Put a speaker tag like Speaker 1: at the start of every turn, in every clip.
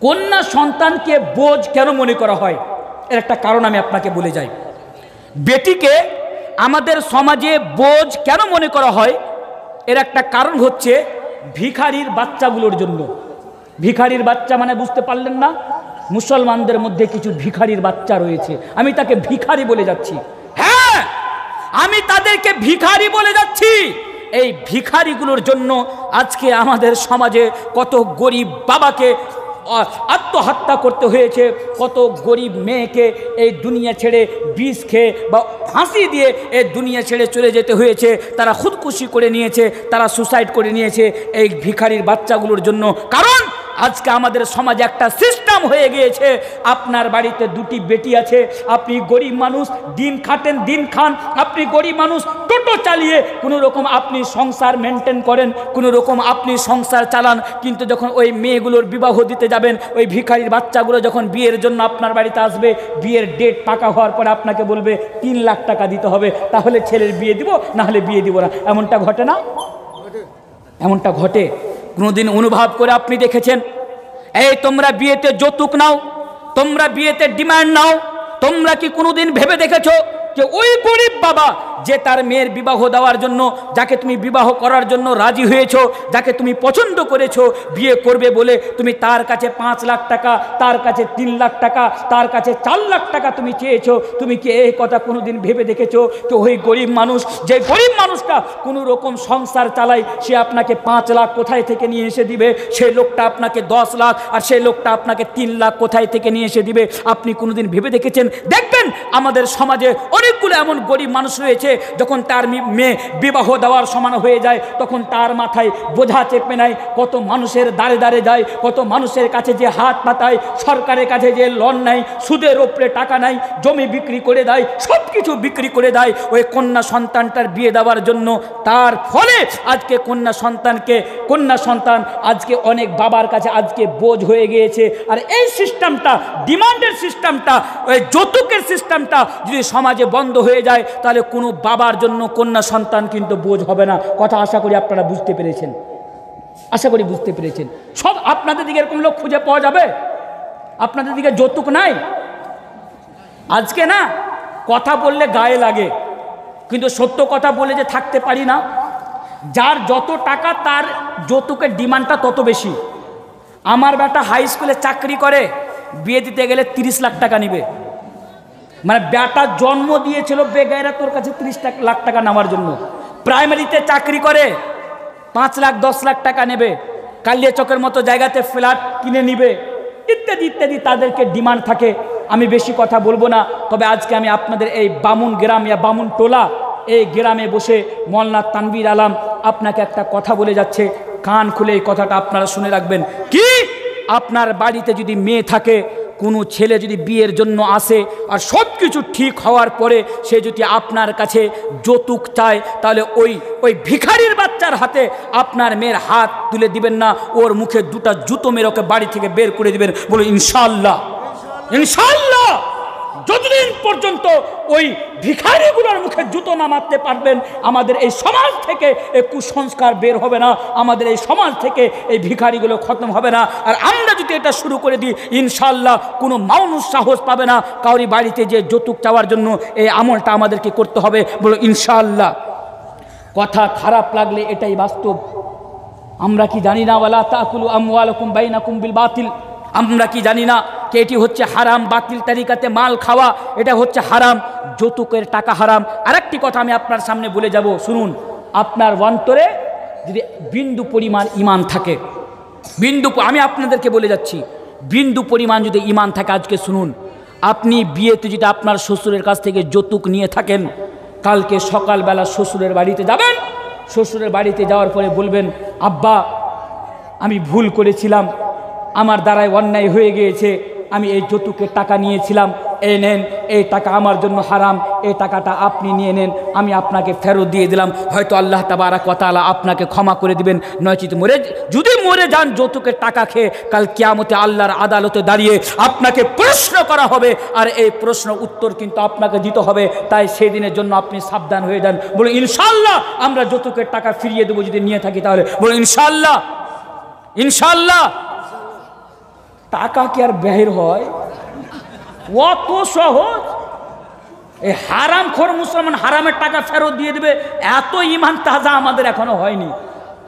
Speaker 1: কন্যা সন্তানকে বোঝ কেন মনে করা হয়, এর একটা কারণ আমি আপনাকে বলে যাই। বেটিকে আমাদের সমাজে বোঝ কেন মনে করা হয়, এর একটা কারণ হচ্ছে ভিখারির বাচ্চাগুলোর জন্য। ভিখারির বাচ্চা মানে বুঝতে পারলেন না? মুসলমানদের মধ্যে কিছু ভিখারির বাচ্চা রয়েছে, আমি তাকে ভিখারি বলে যাচ্ছি। হ্যাঁ, আমি তাদেরকে ভিখারি বলে যাচ্ছি। এই ভিখারিগুলোর জন্য আজকে আমাদের সমাজে কত গরিব বাবাকে আত্মহত্যা করতে হয়েছে, কত গরিব মেয়েকে এই দুনিয়া ছেড়ে বিষ খেয়ে বা ফাঁসি দিয়ে এই দুনিয়া ছেড়ে চলে যেতে হয়েছে। তারা খুদকুশি করে নিয়েছে, তারা সুসাইড করে নিয়েছে এই ভিখারির বাচ্চাগুলোর জন্য। কারণ আজকে আমাদের সমাজে একটা সিস্টেম হয়ে গিয়েছে, আপনার বাড়িতে দুটি বেটি আছে, আপনি গরিব মানুষ, দিন খাটেন দিন খান, আপনি গরিব মানুষ টোটো চালিয়ে কোনো রকম আপনি সংসার মেনটেন করেন, কোনো রকম আপনি সংসার চালান। কিন্তু যখন ওই মেয়েগুলোর বিবাহ দিতে যাবেন, ওই ভিখারির বাচ্চাগুলো যখন বিয়ের জন্য আপনার বাড়িতে আসবে, বিয়ের ডেট পাকা হওয়ার পরে আপনাকে বলবে 3 লাখ টাকা দিতে হবে, তাহলে ছেলের বিয়ে দিব, না হলে বিয়ে দিব না। এমনটা ঘটে না? এমনটা ঘটে। কোনোদিন অনুভব করে আপনি দেখেছেন? এই তোমরা বিয়েতে যৌতুক নাও, তোমরা বিয়েতে ডিমান্ড নাও, তোমরা কি কোনোদিন ভেবে দেখেছো যে ওই গরিব বাবা যে তার মেয়ের বিবাহ দেওয়ার জন্য, যাকে তুমি বিবাহ করার জন্য রাজি হয়েছো, যাকে তুমি পছন্দ করেছো বিয়ে করবে বলে, তুমি তার কাছে 5 লাখ টাকা, তার কাছে 3 লাখ টাকা, তার কাছে 4 লাখ টাকা তুমি চেয়েছো? তুমি কি এই কথা কোনোদিন ভেবে দেখেছো যে ওই গরিব মানুষ, যে গরিব মানুষটা কোনো রকম সংসার চালায়, সে আপনাকে 5 লাখ কোথায় থেকে নিয়ে এসে দিবে? সেই লোকটা আপনাকে 10 লাখ, আর সেই লোকটা আপনাকে 3 লাখ কোথায় থেকে নিয়ে এসে দিবে? আপনি কোনোদিন ভেবে দেখেছেন? দেখবেন আমাদের সমাজে অনেকগুলো এমন গরিব মানুষ রয়েছে, যখন তার মেয়ে বিবাহ দেওয়ার সমান হয়ে যায়, তখন তার মাথায় বোঝা চেপে নেয়, কত মানুষের দাঁড়ে দাঁড়ে যায়, কত মানুষের কাছে যে হাত পাতায়, সরকারের কাছে যে লোন নেয়, সুদের ওপরে টাকা নেয়, জমি বিক্রি করে দেয়, সব কিছু বিক্রি করে দেয় ওই কন্যা সন্তানটার বিয়ে দেওয়ার জন্য। তার ফলে আজকে কন্যা সন্তান আজকে অনেক বাবার কাছে আজকে বোঝ হয়ে গিয়েছে। আর এই সিস্টেমটা, ডিমান্ডের সিস্টেমটা, ওই যৌতুকের সিস্টেমটা যদি সমাজে বন্ধ হয়ে যায়, তাহলে কোনো বাবার জন্য কন্যা সন্তান কিন্তু বোঝ হবে না। কথা আশা করি আপনারা বুঝতে পেরেছেন, আশা করি বুঝতে পেরেছেন। সব আপনাদের দিকে এরকম লোক খুঁজে পাওয়া যাবে? আপনাদের দিকে যৌতুক নাই? আজকে না কথা বললে গায়ে লাগে, কিন্তু সত্য কথা বলে যে থাকতে পারি না। যার যত টাকা তার যৌতুকের ডিমান্ডটা তত বেশি। আমার বেটা হাই স্কুলে চাকরি করে, বিয়ে দিতে গেলে 30 লাখ টাকা নিবে। মানে বেটা জন্ম দিয়েছিল বেগায়রা তোর কাছে 30 লাখ টাকা নেওয়ার জন্য। প্রাইমারিতে চাকরি করে 5 লাখ 10 লাখ টাকা নেবে, কালিয়াচকের মতো জায়গাতে ফ্ল্যাট কিনে নিবে, ইত্যাদি ইত্যাদি তাদেরকে ডিমান্ড থাকে। আমি বেশি কথা বলবো না, তবে আজকে আমি আপনাদের এই বামুন গ্রাম ইয়া বামুন টোলা, এই গ্রামে বসে মোল্লা তানভীর আলম আপনাকে একটা কথা বলে যাচ্ছে, কান খুলে এই কথাটা আপনারা শুনে রাখবেন। কি আপনার বাড়িতে যদি মেয়ে থাকে, কোনো ছেলে যদি বিয়ের জন্য আসে, আর সব কিছু ঠিক হওয়ার পরে সে যদি আপনার কাছে যৌতুক চায়, তাহলে ওই ভিখারির বাচ্চার হাতে আপনার মেয়ের হাত তুলে দিবেন না, ওর মুখে 2টা জুতো মেরে ওকে বাড়ি থেকে বের করে দিবেন। বলো ইনশাআল্লাহ। ইনশাআল্লাহ যতদিন পর্যন্ত ওই ভিখারিগুলোর মুখে জুতো না মারতে পারবেন, আমাদের এই সমাজ থেকে এই কুসংস্কার বের হবে না, আমাদের এই সমাজ থেকে এই ভিখারিগুলো খতম হবে না। আর আমরা যদি এটা শুরু করে দিই, ইনশাআল্লাহ কোনো মানুষ সাহস পাবে না কাউরি বাড়িতে যে যৌতুক চাওয়ার জন্য। এই আমলটা আমাদেরকে করতে হবে, বলো ইনশাআল্লাহ। কথা খারাপ লাগলে এটাই বাস্তব। আমরা কি জানি না ওয়ালা তাকুলু আমওয়ালাকুম বাইনাকুম বিল বাতিল? আমরা কি জানি না যে এটি হচ্ছে হারাম? বাতিল তরিকাতে মাল খাওয়া এটা হচ্ছে হারাম, যৌতুকের টাকা হারাম। আরেকটি কথা আমি আপনার সামনে বলে যাব, শুনুন। আপনার অন্তরে যদি বিন্দু পরিমাণ ঈমান থাকে, আমি আপনাদেরকে বলে যাচ্ছি, বিন্দু পরিমাণ যদি ঈমান থাকে, আজকে শুনুন, আপনি বিয়েতে যদি আপনার শ্বশুরের কাছ থেকে যৌতুক নিয়ে থাকেন, কালকে সকালবেলা শ্বশুরের বাড়িতে যাবেন, শ্বশুরের বাড়িতে যাওয়ার পরে বলবেন, আব্বা আমি ভুল করেছিলাম, আমার দ্বারাই অন্যায় হয়ে গিয়েছে, আমি এই যৌতুকের টাকা নিয়েছিলাম, এই নেন, এই টাকা আমার জন্য হারাম, এই টাকাটা আপনি নিয়ে নেন, আমি আপনাকে ফেরত দিয়ে দিলাম। হয়তো আল্লাহ তাবারাক ওয়া তাআলা আপনাকে ক্ষমা করে দিবেন। নয়তো যদি মরে যান যৌতুকের টাকা খেয়ে, কাল কিয়ামতে আল্লাহর আদালতে দাঁড়িয়ে আপনাকে প্রশ্ন করা হবে, আর এই প্রশ্ন উত্তর কিন্তু আপনাকে দিতে হবে। তাই সেই দিনের জন্য আপনি সাবধান হয়ে যান। বলে ইনশাআল্লাহ আমরা যৌতুকের টাকা ফিরিয়ে দেবো যদি নিয়ে থাকি, তাহলে বলে ইনশাআল্লাহ। ইনশাআল্লাহ। টাকা কি আর বের হয়? অত সহজ? এই হারামখোর মুসলমান হারামের টাকা ফেরত দিয়ে দেবে, এত ইমান তাজা আমাদের এখনো হয়নি।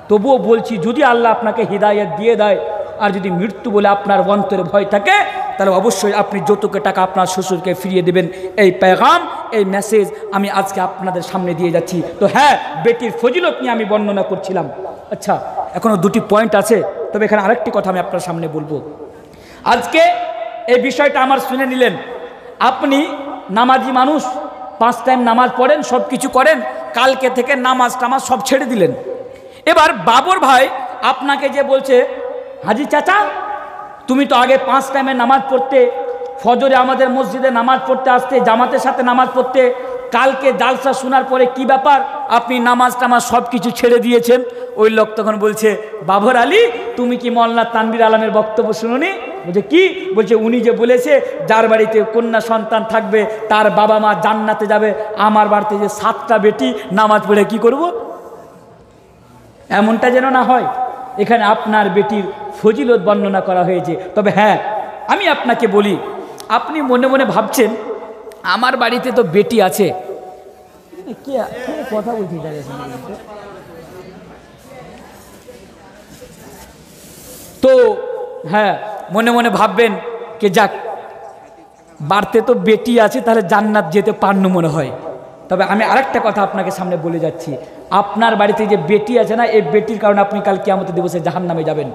Speaker 1: তবুও বলছি, যদি আল্লাহ আপনাকে হিদায়াত দিয়ে দেয়, আর যদি মৃত্যু বলে আপনার অন্তরে ভয় থাকে, তাহলে অবশ্যই আপনি যৌতুকের টাকা আপনার শ্বশুরকে ফিরিয়ে দেবেন। এই পেগাম, এই মেসেজ আমি আজকে আপনাদের সামনে দিয়ে যাচ্ছি। তো হ্যাঁ, বেটির ফজিলত নিয়ে আমি বর্ণনা করছিলাম। আচ্ছা, এখনো দুটি পয়েন্ট আছে, তবে এখানে আরেকটি কথা আমি আপনার সামনে বলবো। আজকে এই বিষয়টা আমার শুনে নিলেন, আপনি নামাজি মানুষ, 5 টাইম নামাজ পড়েন, সব কিছু করেন, কালকে থেকে নামাজ টামাজ সব ছেড়ে দিলেন। এবার বাবর ভাই আপনাকে যে বলছে, হাজি চাচা তুমি তো আগে 5 টাইমে নামাজ পড়তে, ফজরে আমাদের মসজিদে নামাজ পড়তে আসতে, জামাতের সাথে নামাজ পড়তে, কালকে জালসা শোনার পরে কি ব্যাপার আপনি নামাজ টামাজ সব কিছু ছেড়ে দিয়েছেন? ওই লোক তখন বলছে, বাবর আলী তুমি কি মওলানা তানভীর আলমের বক্তব্য শুনোনি? বলছে কি? বলছে উনি যে বলেছে যার বাড়িতে কন্যা সন্তান থাকবে তার বাবা মা জান্নাতে যাবে, আমার বাড়িতে যে 7টা বেটি নামাজ পড়ে কি করব? এমনটা যেন না হয়। এখানে আপনার বেটির ফজিলত বর্ণনা করা হয়েছে। তবে হ্যাঁ, আমি আপনাকে বলি, আপনি মনে মনে ভাবছেন আমার বাড়িতে তো বেটি আছে, কথা বলছি, তো হ্যাঁ মনে মনে ভাববেন কে যাক বাড়িতে তো বেটি আছে, তাহলে জান্নাত যেতে পারল মনে হয়। তবে আমি আরেকটা কথা আপনাকে সামনে বলে যাচ্ছি, আপনার বাড়িতে যে বেটি আছে না, এই বেটির কারণে আপনি কাল কিয়ামতের দিবসে জাহান্নামে যাবেন।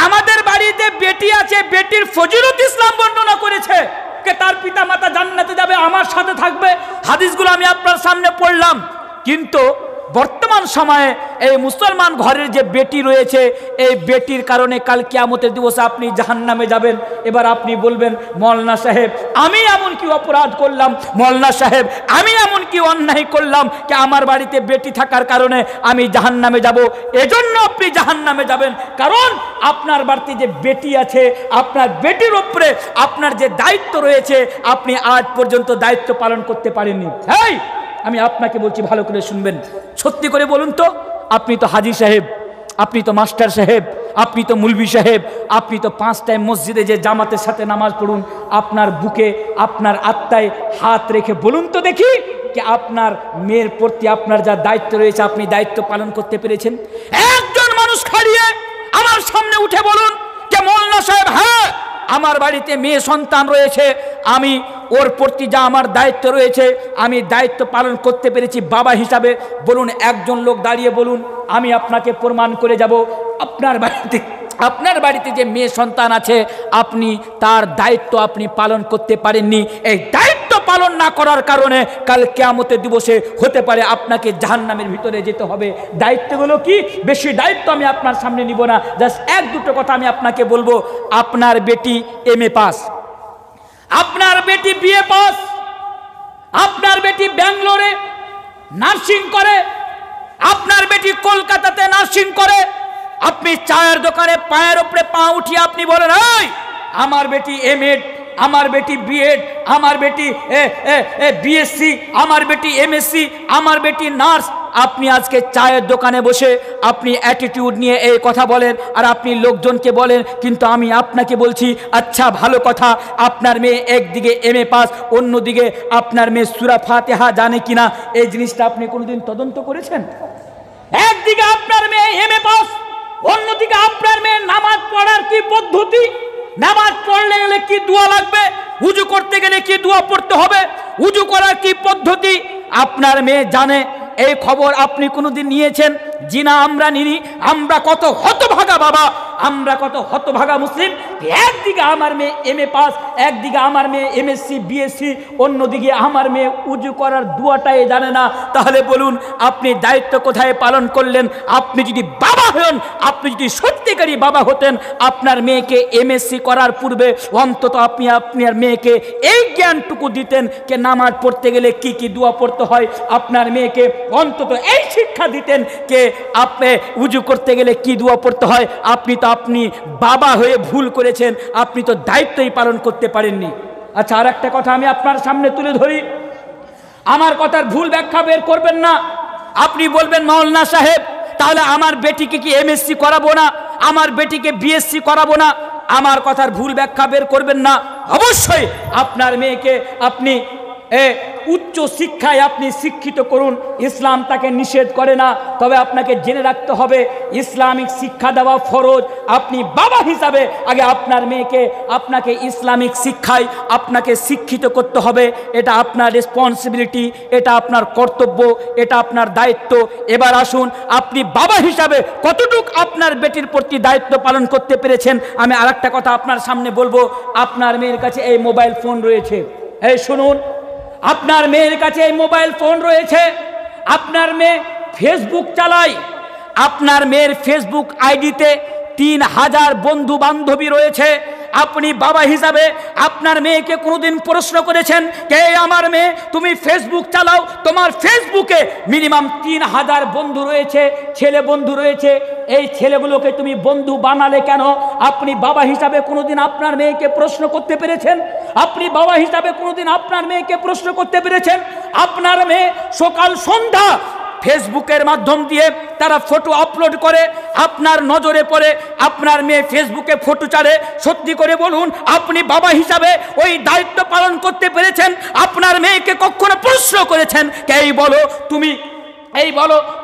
Speaker 1: আমাদের বাড়িতে বেটি আছে, বেটির ফজিলত ইসলাম বর্ণনা করেছে, কে তার পিতা মাতা জান্নাতে যাবে, আমার সাথে থাকবে। হাদিসগুলো আমি আপনার সামনে পড়লাম। কিন্তু বর্তমান সময়ে এই মুসলমান ঘরের যে বেটি রয়েছে, এই বেটির কারণে কাল কিয়ামতের দিবসে আপনি জাহান্নামে যাবেন। এবার আপনি বলবেন, মওলানা সাহেব আমি এমন কি অপরাধ করলাম, মওলানা সাহেব আমি এমন কি অন্যায় করলাম যে আমার বাড়িতে বেটি থাকার কারণে আমি জাহান্নামে যাব? এজন্য আপনি জাহান্নামে যাবেন, কারণ আপনার বাড়িতে যে বেটি আছে, আপনার বেটির উপরে আপনার যে দায়িত্ব রয়েছে, আপনি আজ পর্যন্ত দায়িত্ব পালন করতে পারেননি। এই আমি আপনাকে বলছি, ভালো করে শুনবেন, সত্যি করে বলুন তো, আপনি তো হাজি সাহেব, আপনি তো মাস্টার সাহেব, আপনি তো মুলবি সাহেব, আপনি তো 5 টাইম মসজিদে যে জামাতের সাথে নামাজ পড়ুন, আপনার বুকে আপনার আত্মায় হাত রেখে বলুন তো দেখি যে আপনার মেয়ের প্রতি আপনার যা দায়িত্ব রয়েছে আপনি দায়িত্ব পালন করতে পেরেছেন? একজন মানুষ খাড়িয়ে আমার সামনে উঠে বলুন যে মওলানা সাহেব হ্যাঁ আমার বাড়িতে মেয়ে সন্তান রয়েছে, আমি ওর প্রতি যা আমার দায়িত্ব রয়েছে আমি দায়িত্ব পালন করতে পেরেছি বাবা হিসাবে। বলুন, একজন লোক দাঁড়িয়ে বলুন, আমি আপনাকে প্রমাণ করে যাব আপনার বাড়িতে যে মেয়ে সন্তান আছে আপনি তার দায়িত্ব আপনি পালন করতে পারেননি। এই দায়িত্ব পালন না করার কারণে কাল কিয়ামতের দিবসে হতে পারে আপনাকে জাহান্নামের ভিতরে যেতে হবে। দায়িত্বগুলো কি? বেশি দায়িত্ব আমি আপনার সামনে নিব না, জাস্ট 1-2টো কথা আমি আপনাকে বলবো। আপনার বেটি MA পাস, আপনার বেটি BA পাস, আপনার বেটি ব্যাঙ্গালোরে নার্সিং করে, আপনার বেটি কলকাতাতে নার্সিং করে, আপনি চায়ের দোকানে পায়ের উপরে পা উঠিয়ে আপনি বলেন, এই আমার বেটি MA, আমার বেটি BEd, আমার বেটি BSc, আমার বেটি MSc, আমার বেটি নার্স। আপনি আজকে চায়ের দোকানে বসে আপনি অ্যাটিটিউড নিয়ে এই কথা বলেন আর আপনি লোকজনকে বলেন। কিন্তু আমি আপনাকে বলছি, আচ্ছা ভালো কথা, আপনার মেয়ে একদিকে MA পাস, অন্যদিকে আপনার মেয়ে সূরা ফাতিহা জানে কিনা, এই জিনিসটা আপনি কোনোদিন তদন্ত করেছেন? একদিকে আপনার মেয়ে MA পাস, অন্যদিকে আপনার মেয়ে নামাজ পড়ার কি পদ্ধতি, নামাজ পড়লে গেলে কি দোয়া লাগবে, উজু করতে গেলে কি দোয়া পড়তে হবে, উজু করার কি পদ্ধতি আপনার মেয়ে জানে? এই খবর আপনি কোনোদিন নিয়েছেন? জি না, আমরা নিনি। আমরা কত হতভাগা বাবা, আমরা কত হতভাগা মুসলিম। একদিকে আমার মেয়ে MA পাস, একদিকে আমার মেয়ে MSc BSc, অন্যদিকে আমার মেয়ে উজু করার দোয়াটাই জানে না। তাহলে বলুন আপনি দায়িত্ব কোথায় পালন করলেন? আপনি যদি বাবা হন, আপনি যদি সত্যিকারী বাবা হতেন, আপনার মেয়েকে MSc করার পূর্বে অন্তত আপনি আপনার মেয়েকে এই জ্ঞানটুকু দিতেন যে নামাজ পড়তে গেলে কি কি দোয়া পড়তে হয়, আপনার মেয়েকে অন্তত এই শিক্ষা দিতেন যে আপনি উজু করতে গেলে কি দোয়া পড়তে হয়। আপনি বাবা হয়ে ভুল করেছেন, আপনি তো দায়িত্বই পালন করতে পারেননি। আচ্ছা, আর একটা কথা আমি আপনার সামনে তুলে ধরি, আমার কথার ভুল ব্যাখ্যা বের করবেন না। আপনি বলবেন, মওলানা সাহেব তাহলে আমার বেটিকে কি MSc করাবো না, আমার বেটিকে BSc করাবো না? আমার কথার ভুল ব্যাখ্যা বের করবেন না। অবশ্যই আপনার মেয়েকে আপনি উচ্চ শিক্ষায় আপনি শিক্ষিত করুন, ইসলাম তাকে নিষেধ করে না। তবে আপনাকে জেনে রাখতে হবে ইসলামিক শিক্ষা দেওয়া ফরজ। আপনি বাবা হিসাবে আগে আপনার মেয়েকে আপনাকে ইসলামিক শিক্ষায় আপনাকে শিক্ষিত করতে হবে। এটা আপনার রেসপন্সিবিলিটি, এটা আপনার কর্তব্য, এটা আপনার দায়িত্ব। এবার আসুন আপনি বাবা হিসাবে কতটুক আপনার বেটির প্রতি দায়িত্ব পালন করতে পেরেছেন। আমি আরেকটা কথা আপনার সামনে বলবো। আপনার মেয়ের কাছে এই মোবাইল ফোন রয়েছে, এই শুনুন, আপনার মেয়ের কাছে এই মোবাইল ফোন রয়েছে, আপনার মেয়ে ফেসবুক চালায়, আপনার মেয়ের ফেসবুক আইডিতে 3000 বন্ধু বান্ধবী রয়েছে। আপনি বাবা হিসাবে আপনার মেয়েকে কোনোদিন প্রশ্ন করেছেন, কে আমার মেয়ে তুমি ফেসবুক চালাও, তোমার ফেসবুকে মিনিমাম 3000 বন্ধু রয়েছে, ছেলে বন্ধু রয়েছে, এই ছেলেগুলোকে তুমি বন্ধু বানালে কেন? আপনি বাবা হিসাবে কোনোদিন আপনার মেয়েকে প্রশ্ন করতে পেরেছেন? আপনি বাবা হিসাবে কোনোদিন আপনার মেয়েকে প্রশ্ন করতে পেরেছেন? আপনার মেয়ে সকাল সন্ধ্যা ফেসবুকের মাধ্যম দিয়ে তারা ফটো আপলোড করে, আপনার নজরে পড়ে আপনার মেয়ে ফেসবুকে ফটো ছাড়ে। সত্যি করে বলুন, আপনি বাবা হিসাবে ওই দায়িত্ব পালন করতে পেরেছেন? আপনার মেয়েকে কখনো প্রশ্ন করেছেন, এই বলো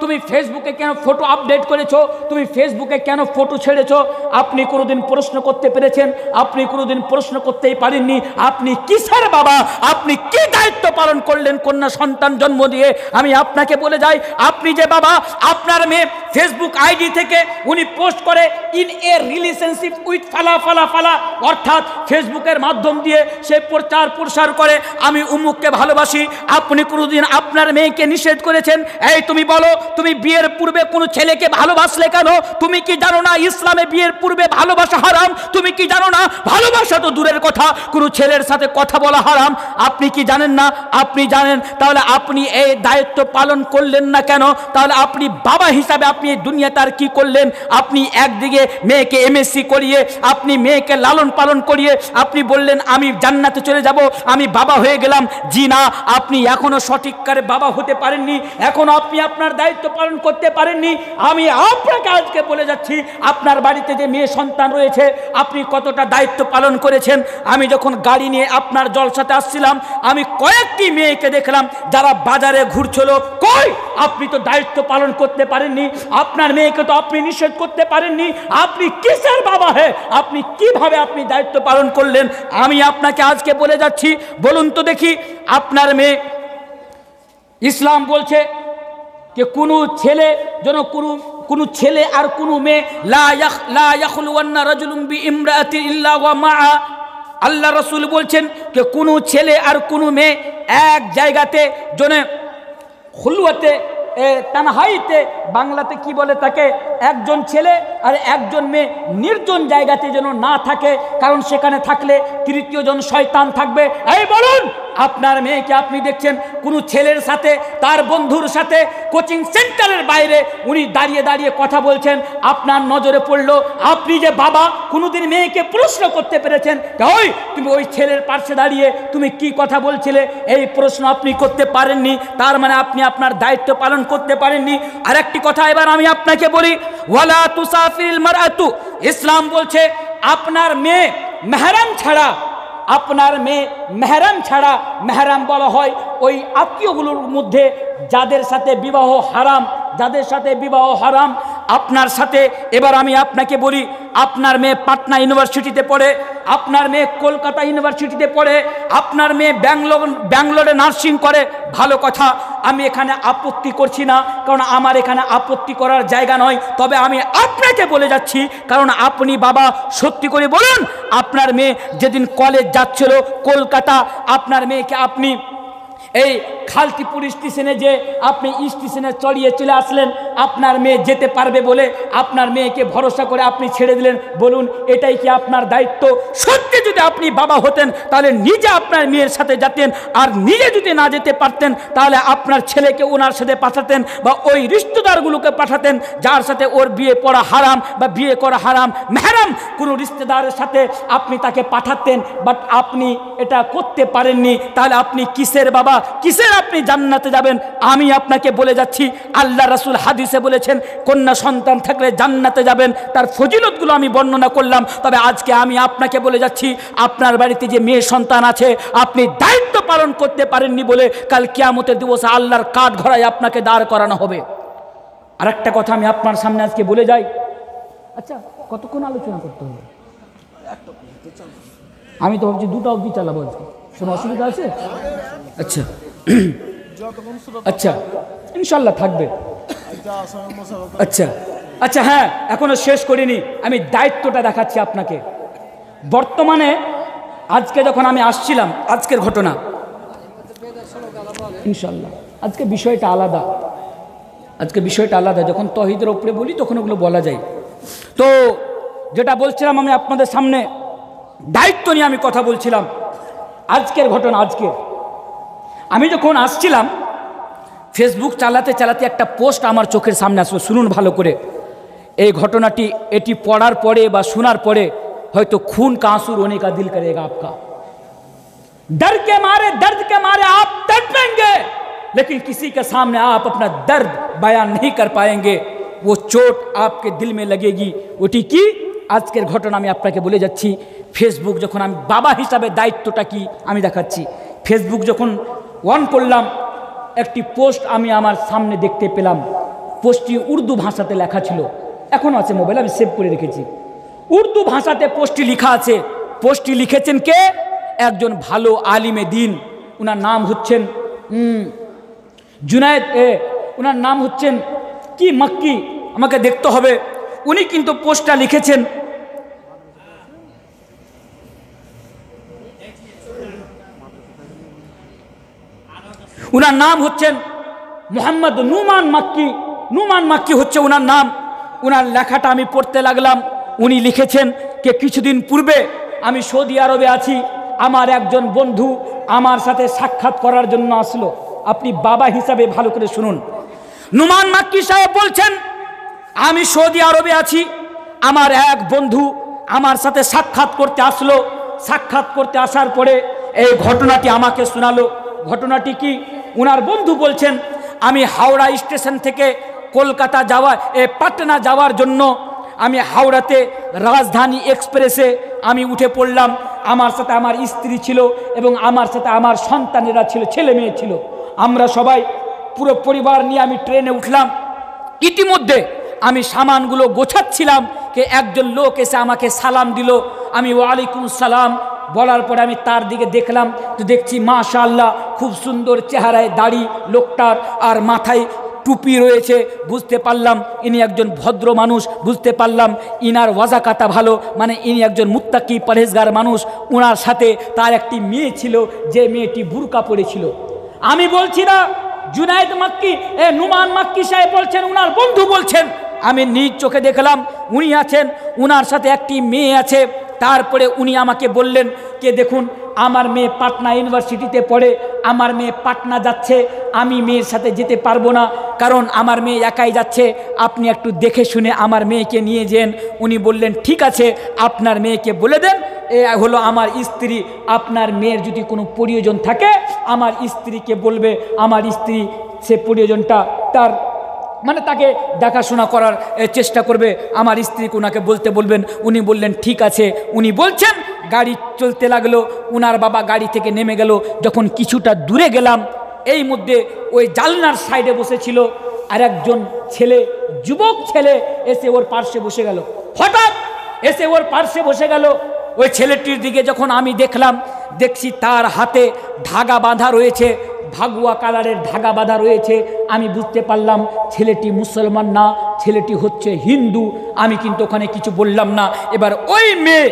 Speaker 1: তুমি ফেসবুকে কেন ফটো আপডেট করেছো, তুমি ফেসবুকে কেন ফটো ছেড়েছো? আপনি কোনোদিন প্রশ্ন করতে পেরেছেন? আপনি কোনোদিন প্রশ্ন করতেই পারেননি। আপনি কিসের বাবা? আপনি কি দায়িত্ব পালন করলেন কন্যা সন্তান জন্ম দিয়ে? আমি আপনাকে বলে যাই, আপনি যে বাবা, আপনার মেয়ে ফেসবুক আইডি থেকে উনি পোস্ট করে ইন এ রিলেশনশিপ উইথ ফালা ফালা ফালা, অর্থাৎ ফেসবুকের মাধ্যম দিয়ে সে প্রচার প্রসার করে আমি উমুককে ভালোবাসি। আপনি কোনোদিন আপনার মেয়েকে নিষেধ করেছেন, এই তুমি বলো তুমি বিয়ের পূর্বে কোনো ছেলেকে ভালোবাসলে কেন? তুমি কি জানো না ইসলামে বিয়ের পূর্বে ভালোবাসা হারাম? তুমি কি জানো না ভালোবাসা তো দূরের কথা, কোনো ছেলের সাথে কথা বলা হারাম? আপনি কি জানেন না? আপনি জানেন, তাহলে আপনি এই দায়িত্ব পালন করলেন না কেন? তাহলে আপনি বাবা হিসাবে আপনি এই দুনিয়াতে আর কি করলেন? আপনি একদিকে মেয়েকে এমএসসি করিয়ে, আপনি মেয়েকে লালন পালন করিয়ে আপনি বললেন আমি জান্নাতে চলে যাব, আমি বাবা হয়ে গেলাম। জি না, আপনি এখনো সঠিককারে বাবা হতে পারেননি, এখনো আপনি আপনার দায়িত্ব পালন করতে পারেননি। আমি আপনাকে আজকে বলে যাচ্ছি, আপনার বাড়িতে যে মেয়ে সন্তান রয়েছে আপনি কতটা দায়িত্ব পালন করেছেন। আমি যখন গাড়ি নিয়ে আপনার জলসাতে আসছিলাম, আমি কয়েকটি মেয়েকে দেখলাম যারা বাজারে ঘুরছিল। কই, আপনি তো দায়িত্ব পালন করতে পারেননি, আপনার মেয়েকে তো আপনি নিষেধ করতে পারেননি। আপনি কিসের বাবা হে? আপনি কিভাবে আপনি দায়িত্ব পালন করলেন? আমি আপনাকে আজকে বলে যাচ্ছি, বলুন তো দেখি, আপনার মেয়ে, ইসলাম বলছে যে কোনো ছেলে যেন কোনো ছেলে আর কোনো মেয়ে লা ইয়াখলুওয়ান্না রাজুলুম বিইমরাআতিন ইল্লা ওয়া মাআ, আল্লাহ রাসূল বলছেন যে কোনো ছেলে আর কোনো মেয়ে এক জায়গাতে যেন খুলওয়াতে তানহাইতে, বাংলাতে কি বলে তাকে, একজন ছেলে আর একজন মেয়ে নির্জন জায়গাতে যেন না থাকে, কারণ সেখানে থাকলে তৃতীয় জন শয়তান থাকবে। এই বলুন, আপনার মেয়েকে আপনি দেখছেন কোনো ছেলের সাথে, তার বন্ধুর সাথে কোচিং সেন্টারের বাইরে উনি দাঁড়িয়ে দাঁড়িয়ে কথা বলছেন, আপনার নজরে পড়লো। আপনি যে বাবা, কোনোদিন মেয়েকে প্রশ্ন করতে পেরেছেন, ওই তুমি ওই ছেলের পাশে দাঁড়িয়ে তুমি কি কথা বলছিলে? এই প্রশ্ন আপনি করতে পারেননি, তার মানে আপনি আপনার দায়িত্ব পালন করতে পারেননি। আরেকটি কথা এবার আমি আপনাকে বলি, ওয়ালা তুসাফিল মারআতু, ইসলাম বলছে আপনার মেয়ে মেহরাম ছাড়া, আপনার মেয়ে মেহরাম ছাড়া, মেহরাম বলা হয় ওই আত্মীয়গুলোর মধ্যে যাদের সাথে বিবাহ হারাম, যাদের সাথে বিবাহ হারাম আপনার সাথে। এবার আমি আপনাকে বলি, আপনার মেয়ে পাটনা ইউনিভার্সিটিতে পড়ে, আপনার মেয়ে কলকাতা ইউনিভার্সিটিতে পড়ে, আপনার মেয়ে ব্যাঙ্গালোরে নার্সিং করে, ভালো কথা, আমি এখানে আপত্তি করছি না, কারণ আমার এখানে আপত্তি করার জায়গা নয়। তবে আমি আপনাকে বলে যাচ্ছি, কারণ আপনি বাবা, সত্যি করে বলুন, আপনার মেয়ে যেদিন কলেজ যাচ্ছিল কলকাতা, আপনার মেয়েকে আপনি এই খালতিপুর স্টেশনে যে আপনি স্টেশনে চড়িয়ে চলে আসলেন, আপনার মেয়ে যেতে পারবে বলে আপনার মেয়েকে ভরসা করে আপনি ছেড়ে দিলেন। বলুন, এটাই কি আপনার দায়িত্ব? সত্যি যদি আপনি বাবা হতেন তাহলে নিজে আপনার মেয়ের সাথে যেতেন, আর নিজে যদি না যেতে পারতেন তাহলে আপনার ছেলেকে ওনার সাথে পাঠাতেন, বা ওই রিশতেদারগুলোকে পাঠাতেন যার সাথে ওর বিয়ে পড়া হারাম বা বিয়ে করা হারাম। মেহরাম কোনো রিশতেদারের সাথে আপনি তাকে পাঠাতেন, বাট আপনি এটা করতে পারেননি। তাহলে আপনি কিসের বাবা, কিসের আপনি জান্নাতে যাবেন। আমি আপনাকে বলে যাচ্ছি, আল্লাহ রাসূল হাদিসে বলেছেন কন্যা সন্তান থাকলে জান্নাতে যাবেন, তার ফজিলতগুলো আমি বর্ণনা করলাম। তবে আজকে আমি আপনাকে বলে যাচ্ছি, আপনার বাড়িতে যে মেয়ে সন্তান আছে, আপনি দায়িত্ব পালন করতে পারেননি বলে কাল কিয়ামতের দিবসে আল্লাহর কাঠ ঘোড়ায় আপনাকে দাঁড় করানো হবে। আর একটা কথা আমি আপনার সামনে আজকে বলে যাই। আচ্ছা, কতক্ষণ আলোচনা করতে হবে? আমি তো ভাবছি 2টা অবধি চালাবো আজকে, কোনো অসুবিধা আছে? আচ্ছা আচ্ছা, ইনশাল্লাহ থাকবে। আচ্ছা আচ্ছা, হ্যাঁ, এখনো শেষ করিনি, আমি দায়িত্বটা দেখাচ্ছি আপনাকে। বর্তমানে আজকে যখন আমি আসছিলাম, আজকের ঘটনা ইনশাল্লাহ, আজকে বিষয়টা আলাদা, আজকে বিষয়টা আলাদা। যখন তৌহিদের উপরে বলি তখন ওগুলো বলা যায়। তো যেটা বলছিলাম, আমি আপনাদের সামনে দায়িত্ব নিয়ে আমি কথা বলছিলাম। আজকের ঘটনা, আজকে আমি যখন আসছিলাম, ফেসবুক চালাতে চালাতে একটা পোস্ট আমার চোখের সামনে আসলো। শুনুন ভালো করে এই ঘটনাটি। এটি পড়ার পরে বা শোনার পরে হয়তো খুন কা आंसू रोने का दिल करेगा आपका। डर के मारे आप तड़पेंगे, लेकिन किसी के सामने आप अपना दर्द बयान नहीं कर पाएंगे। वो चोट आपके दिल में लगेगी। ওটি কি? আজকের ঘটনা আমি আপনাকে বলে যাচ্ছি। ফেসবুক যখন, আমি বাবা হিসাবে দায়িত্বটা কি আমি দেখাচ্ছি। ফেসবুক যখন অন করলাম, একটি পোস্ট আমি আমার সামনে দেখতে পেলাম। পোস্টটি উর্দু ভাষাতে লেখা ছিল, এখনও আছে মোবাইলে, আমি সেভ করে রেখেছি। উর্দু ভাষাতে পোস্টটি লেখা আছে। পোস্টটি লিখেছেন কে? একজন ভালো আলিমে দিন। ওনার নাম হচ্ছেন জুনায়েদ, ওনার নাম হচ্ছেন কি মক্কি, আমাকে দেখতে হবে। উনি কিন্তু পোস্টটা লিখেছেন। উনার নাম হচ্ছেন মোহাম্মদ নুমান মাক্কি। নুমান মাক্কি হচ্ছে ওনার নাম। ওনার লেখাটা আমি পড়তে লাগলাম। উনি লিখেছেন যে কিছুদিন পূর্বে আমি সৌদি আরবে আছি, আমার একজন বন্ধু আমার সাথে সাক্ষাৎ করার জন্য আসলো। আপনি বাবা হিসাবে ভালো করে শুনুন। নুমান মাক্কি সাহেব বলছেন, আমি সৌদি আরবে আছি, আমার এক বন্ধু আমার সাথে সাক্ষাৎ করতে আসলো। সাক্ষাৎ করতে আসার পরে এই ঘটনাটি আমাকে শোনালো। ঘটনাটি কি? ওনার বন্ধু বলছেন, আমি হাওড়া স্টেশন থেকে কলকাতা পাটনা যাওয়ার জন্য আমি হাওড়াতে রাজধানী এক্সপ্রেসে আমি উঠে পড়লাম। আমার সাথে আমার স্ত্রী ছিল এবং আমার সাথে আমার সন্তানেরা ছিল, ছেলে মেয়ে ছিল। আমরা সবাই পুরো পরিবার নিয়ে আমি ট্রেনে উঠলাম। ইতিমধ্যে আমি সামানগুলো গোছাচ্ছিলাম কে একজন লোক এসে আমাকে সালাম দিল। আমি ওয়ালাইকুম সালাম বলার পরে আমি তার দিকে দেখলাম, তো দেখছি মাশাআল্লাহ খুব সুন্দর চেহারায় দাড়ি লোকটার, আর মাথায় টুপি রয়েছে। বুঝতে পারলাম ইনি একজন ভদ্র মানুষ। বুঝতে পারলাম ইনার ওয়াজাকাতা ভালো, মানে ইনি একজন মুত্তাকি পরহেজগার মানুষ। ওনার সাথে তার একটি মেয়ে ছিল, যে মেয়েটি বুরকা পরেছিল। আমি বলছি না জুনায়েদ মাক্কি, নুমান মাক্কি সাহেব বলছেন, উনার বন্ধু বলছেন। আমি নিজ চোখে দেখলাম উনি আছেন, উনার সাথে একটি মেয়ে আছে। তারপরে উনি আমাকে বললেন কে দেখুন, আমার মেয়ে পাটনা ইউনিভার্সিটিতে পড়ে, আমার মেয়ে পাটনা যাচ্ছে, আমি মেয়ের সাথে যেতে পারবো না, কারণ আমার মেয়ে একাই যাচ্ছে, আপনি একটু দেখে শুনে আমার মেয়েকে নিয়ে যান। উনি বললেন ঠিক আছে, আপনার মেয়েকে বলে দেন এ হলো আমার স্ত্রী, আপনার মেয়ের যদি কোনো প্রয়োজন থাকে আমার স্ত্রীকে বলবে, আমার স্ত্রী সে প্রয়োজনটা তার মানে তাকে দেখাশোনা করার চেষ্টা করবে, আমার স্ত্রীকে ওনাকে বলতে বলবেন। উনি বললেন ঠিক আছে। উনি বলছেন, গাড়ি চলতে লাগলো। উনার বাবা গাড়ি থেকে নেমে গেল। যখন কিছুটা দূরে গেলাম, এই মধ্যে ওই জানলার সাইডে বসেছিল আর একজন ছেলে, যুবক ছেলে এসে ওর পার্শ্বে বসে গেল। হঠাৎ এসে ওর পার্শ্বে বসে গেল। ওই ছেলেটির দিকে যখন আমি দেখলাম, দেখছি তার হাতে ধাগা বাঁধা রয়েছে, ভাগুয়া কালারের ধাগা বাঁধা রয়েছে। আমি বুঝতে পারলাম ছেলেটি মুসলমান না, ছেলেটি হচ্ছে হিন্দু। আমি কিন্তু ওখানে কিছু বললাম না। এবার ওই মেয়ে